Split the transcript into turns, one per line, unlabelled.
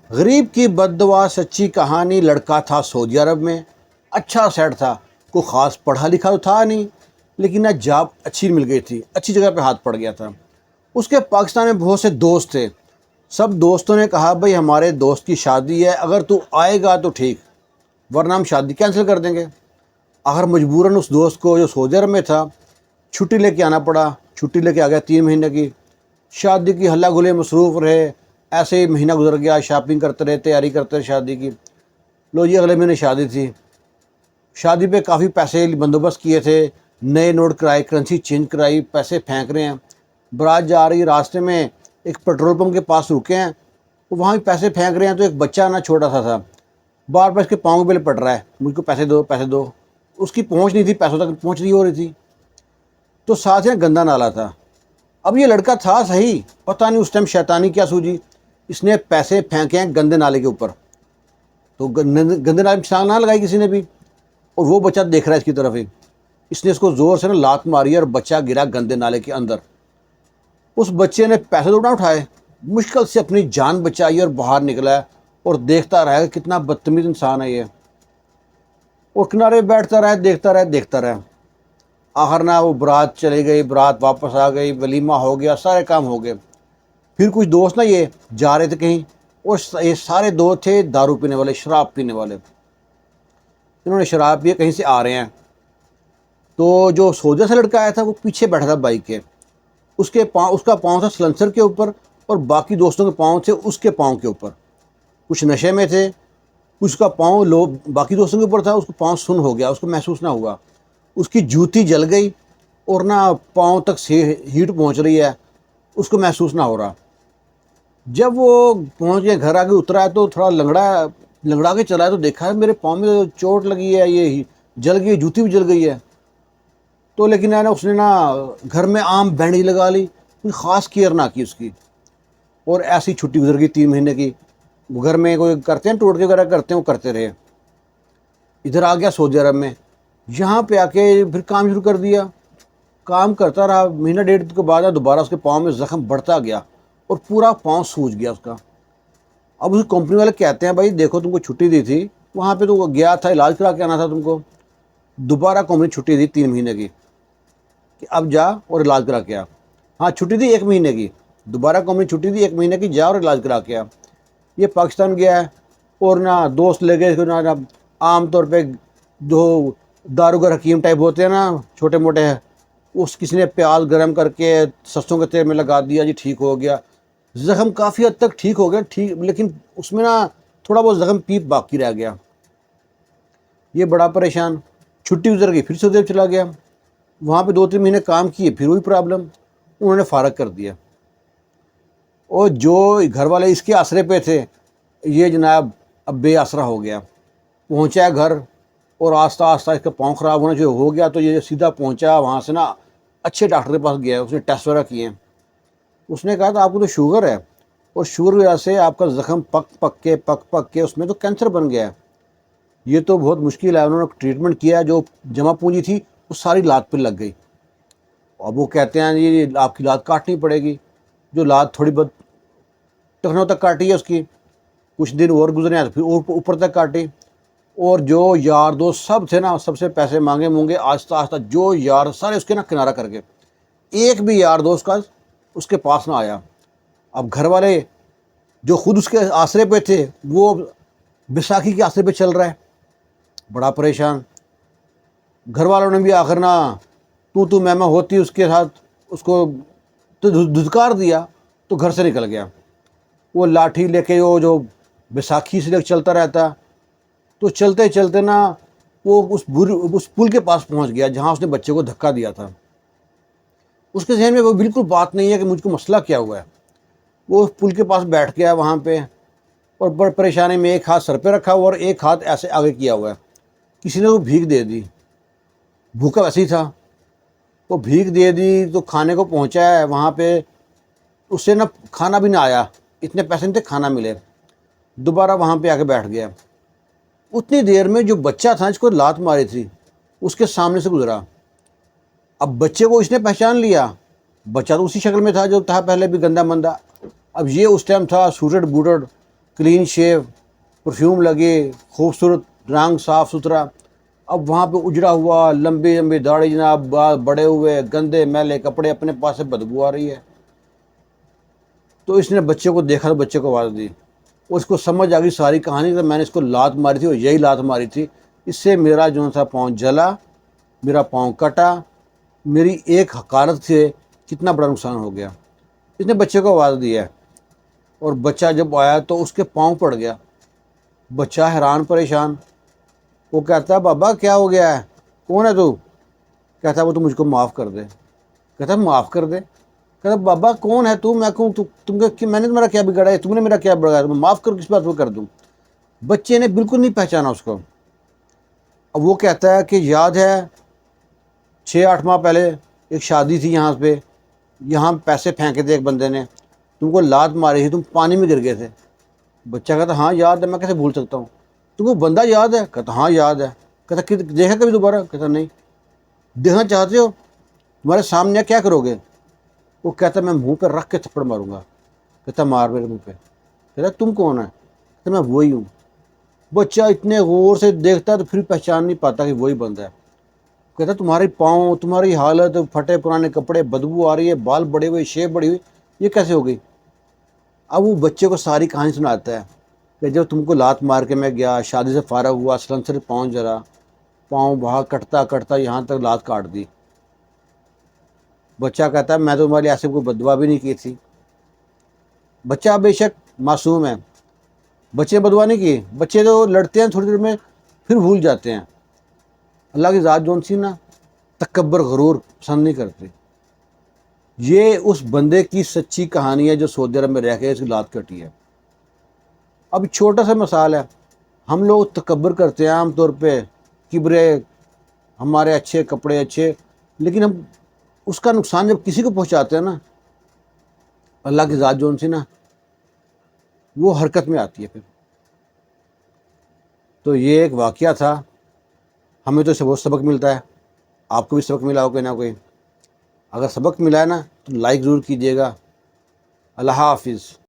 غریب کی بد دعا سچی کہانی۔ لڑکا تھا سعودی عرب میں، اچھا سیٹ تھا، کوئی خاص پڑھا لکھا تو تھا نہیں، لیکن نہ جاب اچھی مل گئی تھی، اچھی جگہ پہ ہاتھ پڑ گیا تھا۔ اس کے پاکستان میں بہت سے دوست تھے، سب دوستوں نے کہا بھائی ہمارے دوست کی شادی ہے، اگر تو آئے گا تو ٹھیک، ورنہ ہم شادی کینسل کر دیں گے۔ آخر مجبوراً اس دوست کو جو سعودی عرب میں تھا چھٹی لے کے آنا پڑا۔ چھٹی لے کے آ گیا 3 مہینے کی۔ شادی کی ہلا گلے مصروف رہے، ایسے ہی مہینہ گزر گیا، شاپنگ کرتے رہے، تیاری کرتے رہے شادی کی۔ لو جی اگلے مہینے شادی تھی۔ شادی پہ کافی پیسے بندوبست کیے تھے، نئے نوٹ کرائے، کرنسی چینج کرائی، پیسے پھینک رہے ہیں۔ برات جا رہی، راستے میں ایک پیٹرول پمپ کے پاس رکے ہیں، وہاں بھی پیسے پھینک رہے ہیں، تو ایک بچہ نا چھوٹا سا تھا، بار بار اس کے پاؤں کے بل پڑ رہا ہے، مجھ کو پیسے دو پیسے دو۔ اس کی پہنچ نہیں تھی، پیسوں تک پہنچ نہیں ہو رہی تھی، تو ساتھ ہی گندا نالا تھا۔ اب یہ لڑکا تھا صحیح، پتہ نہیں اس ٹائم شیطانی کیا سوجی، اس نے پیسے پھینکے ہیں گندے نالے کے اوپر، تو گندے نالے میں چھلانگ نہ لگائی کسی نے بھی، اور وہ بچہ دیکھ رہا ہے اس کی طرف ہی۔ اس نے اس کو زور سے نا لات ماری اور بچہ گرا گندے نالے کے اندر۔ اس بچے نے پیسے تو نہ اٹھائے، مشکل سے اپنی جان بچائی اور باہر نکلا ہے، اور دیکھتا رہا کہ کتنا بدتمیز انسان ہے یہ، اور کنارے بیٹھتا رہا، دیکھتا رہا۔ آخر نہ وہ برات چلی گئی، برات واپس آ گئی، ولیمہ ہو گیا، سارے کام ہو گئے۔ پھر کچھ دوست نا یہ جا رہے تھے کہیں، اور یہ سارے دوست تھے دارو پینے والے، شراب پینے والے۔ انہوں نے شراب پیے، کہیں سے آ رہے ہیں، تو جو سعودی سے لڑکا آیا تھا وہ پیچھے بیٹھا تھا بائک کے، اس کا پاؤں تھا سلنسر کے اوپر، اور باقی دوستوں کے پاؤں تھے اس کے پاؤں کے اوپر۔ کچھ نشے میں تھے، اس کا پاؤں باقی دوستوں کے اوپر تھا، اس کو پاؤں سن ہو گیا، اس کو محسوس نہ ہوا، اس کی جوتی جل گئی، اور نہ پاؤں تک سے ہیٹ پہنچ رہی ہے، اس کو محسوس نہ ہو رہا۔ جب وہ پہنچ گیا، گھر آگے اترا ہے، تو تھوڑا لنگڑا کے چلا ہے، تو دیکھا ہے میرے پاؤں میں چوٹ لگی ہے، یہ جل گئی، جوتی بھی جل گئی ہے۔ تو لیکن اس نے نا گھر میں عام بینڈیج لگا لی، کوئی خاص کیئر نہ کی اس کی، اور ایسی چھٹی گزر گئی 3 مہینے کی۔ گھر میں کوئی کرتے ہیں ٹوٹکے وغیرہ کرتے ہیں، وہ کرتے رہے۔ ادھر آ گیا سعودی عرب میں، یہاں پہ آ کے پھر کام شروع کر دیا، کام کرتا رہا۔ مہینہ ڈیڑھ کے بعد دوبارہ اس کے پاؤں میں زخم بڑھتا گیا، اور پورا پاؤں سوج گیا اس کا۔ اب اس کمپنی والے کہتے ہیں بھائی دیکھو تم کو چھٹی دی تھی، وہاں پہ تو گیا تھا، علاج کرا کے آنا تھا تم کو، دوبارہ کمپنی چھٹی دی 3 مہینے کی کہ اب جا اور علاج کرا کے آ۔ ہاں چھٹی دی 1 مہینے کی، دوبارہ کمپنی چھٹی دی 1 مہینے کی، جا اور علاج کرا کے آ۔ یہ پاکستان گیا ہے، اور نہ دوست لے گئے، نہ عام طور پہ جو داروگر حکیم ٹائپ ہوتے ہیں نا چھوٹے موٹے، کسی نے پیاز گرم کر کے سرسوں کے تیل میں لگا دیا، جی ٹھیک ہو گیا۔ زخم کافی حد تک ٹھیک ہو گیا، لیکن اس میں نا تھوڑا بہت زخم پیپ باقی رہ گیا۔ یہ بڑا پریشان، چھٹی گزر گئی، پھر سعودی عرب چلا گیا، وہاں پہ 2-3 مہینے کام کیے، پھر وہی پرابلم، انہوں نے فارغ کر دیا۔ اور جو گھر والے اس کے آسرے پہ تھے، یہ جناب اب بے آسرا ہو گیا۔ پہنچا ہے گھر، اور آہستہ آہستہ اس کا پاؤں خراب ہونا جو ہو گیا، تو یہ سیدھا پہنچا وہاں سے نا اچھے ڈاکٹر کے پاس گیا، اس نے ٹیسٹ وغیرہ کیے۔ اس نے کہا تھا آپ کو تو شوگر ہے، اور شوگر کی وجہ سے آپ کا زخم پک کے اس میں تو کینسر بن گیا ہے، یہ تو بہت مشکل ہے۔ انہوں نے ٹریٹمنٹ کیا، جو جمع پونجی تھی وہ ساری لات پہ لگ گئی۔ اب وہ کہتے ہیں جی آپ کی لات کاٹنی پڑے گی، جو لات تھوڑی بہت ٹخنوں تک کاٹی ہے اس کی، کچھ دن اور گزرے ہیں پھر اوپر تک کاٹی۔ اور جو یار دوست سب تھے نا، سب سے پیسے مانگے آہستہ آہستہ، جو یار سارے اس کے نا کنارہ کر کے، ایک بھی یار دوست کا اس کے پاس نہ آیا۔ اب گھر والے جو خود اس کے آسرے پہ تھے، وہ بیساکھی کے آسرے پہ چل رہا ہے، بڑا پریشان۔ گھر والوں نے بھی آخر نہ تو میں ہوتی اس کے ساتھ، اس کو تو دھتکار دیا، تو گھر سے نکل گیا۔ وہ لاٹھی لے کے وہ جو بیساکھی سے لے کے چلتا رہتا، تو چلتے چلتے نا وہ اس پل کے پاس پہنچ گیا جہاں اس نے بچے کو دھکا دیا تھا۔ اس کے ذہن میں وہ بالکل بات نہیں ہے کہ مجھ کو مسئلہ کیا ہوا ہے۔ وہ اس پل کے پاس بیٹھ گیا وہاں پہ، اور بڑی پریشانی میں ایک ہاتھ سر پہ رکھا ہوا اور ایک ہاتھ ایسے آگے کیا ہوا ہے۔ کسی نے وہ بھیک دے دی، بھوکا ویسے ہی تھا، وہ بھیک دے دی، تو کھانے کو پہنچا ہے وہاں پہ، اس سے نا کھانا بھی نہ آیا، اتنے پیسے نہیں تھے کھانا ملے، دوبارہ وہاں پہ آ کے بیٹھ گیا۔ اتنی دیر میں جو بچہ تھا جس کو لات ماری تھی، اس کے سامنے سے گزرا۔ اب بچے کو اس نے پہچان لیا، بچہ تو اسی شکل میں تھا جو تھا پہلے بھی، گندا مندا۔ اب یہ اس ٹائم تھا suited booted, clean Shiv, perfume لگے، خوبصورت رنگ، صاف ستھرا. اب وہاں پہ اجڑا ہوا، لمبی لمبی داڑھی جناب، بال بڑے ہوئے، گندے میلے کپڑے، اپنے پاس سے بدبو آ رہی ہے. تو اس نے بچے کو دیکھا تو بچے کو آواز دی. اس کو سمجھ آ گئی ساری کہانی کہ میں نے اس کو لات ماری تھی اور یہی لات ماری تھی، اس سے میرا جو تھا پاؤں جلا، میرا پاؤں کٹا، میری ایک حقارت سے کتنا بڑا نقصان ہو گیا. اس نے بچے کو آواز دی ہے اور بچہ جب آیا تو اس کے پاؤں پڑ گیا. بچہ حیران پریشان. وہ کہتا ہے بابا کیا ہو گیا ہے، کون ہے تو؟ کہتا ہے وہ تو مجھ کو معاف کر دے. کہتا ہے معاف کر دے؟ کہتا بابا کون ہے تو؟ میں کہوں میں نے تمہارا کیا بگاڑا ہے، تم نے میرا کیا بگاڑا، میں معاف کر کس بات کو کر دوں؟ بچے نے بالکل نہیں پہچانا اس کو. اب وہ کہتا ہے کہ یاد ہے 6-8 ماہ پہلے ایک شادی تھی یہاں پہ، یہاں پیسے پھینکے تھے ایک بندے نے، تم کو لات ماری تھی، تم پانی میں گر گئے تھے. بچہ کہتا ہاں یاد ہے، میں کیسے بھول سکتا ہوں. تم کو بندہ یاد ہے؟ کہتا ہاں یاد ہے. کہتا دیکھا کبھی دوبارہ؟ کہتا نہیں. دیکھنا چاہتے ہو؟ تمہارے سامنے کیا کرو گے؟ وہ کہتا میں منہ پہ رکھ کے تھپڑ ماروں گا. کہتا مار میرے منہ پہ. کہتا تم کون ہے؟ کہتا میں وہی ہوں. بچہ اتنے غور سے دیکھتا ہے تو پھر پہچان نہیں پاتا کہ وہی بندہ ہے. کہتا تمہاری پاؤں، تمہاری حالت، پھٹے پرانے کپڑے، بدبو آ رہی ہے، بال بڑے ہوئے، شیپ بڑی ہوئی، یہ کیسے ہو گئی؟ اب وہ بچے کو ساری کہانی سناتا ہے کہ جب تم کو لات مار کے میں گیا، شادی سے فارغ ہوا، سلنسر پاؤں جلا، پاؤں وہاں کٹتا کٹتا یہاں تک لات کاٹ دی. بچہ کہتا ہے میں تو تمہارے ایسے کوئی بددعا بھی نہیں کی تھی. بچہ بے شک معصوم ہے، بچے بددعا نہیں کی، بچے تو لڑتے ہیں تھوڑی دیر میں پھر بھول جاتے ہیں. اللہ کی ذات جون سی نا تکبر غرور پسند نہیں کرتے. یہ اس بندے کی سچی کہانی ہے جو سعودی عرب میں رہ کے اس کی لات کٹی ہے. اب چھوٹا سا مثال ہے، ہم لوگ تکبر کرتے ہیں عام طور پہ، کبرے، ہمارے اچھے کپڑے اچھے، لیکن ہم اس کا نقصان جب کسی کو پہنچاتے ہیں نا، اللہ کی ذات جون سی نا وہ حرکت میں آتی ہے پھر. تو یہ ایک واقعہ تھا، ہمیں تو اسے بہت سبق ملتا ہے. آپ کو بھی سبق ملا ہو کوئی نہ کوئی. اگر سبق ملا ہے نا تو لائک ضرور کیجیے گا. اللہ حافظ.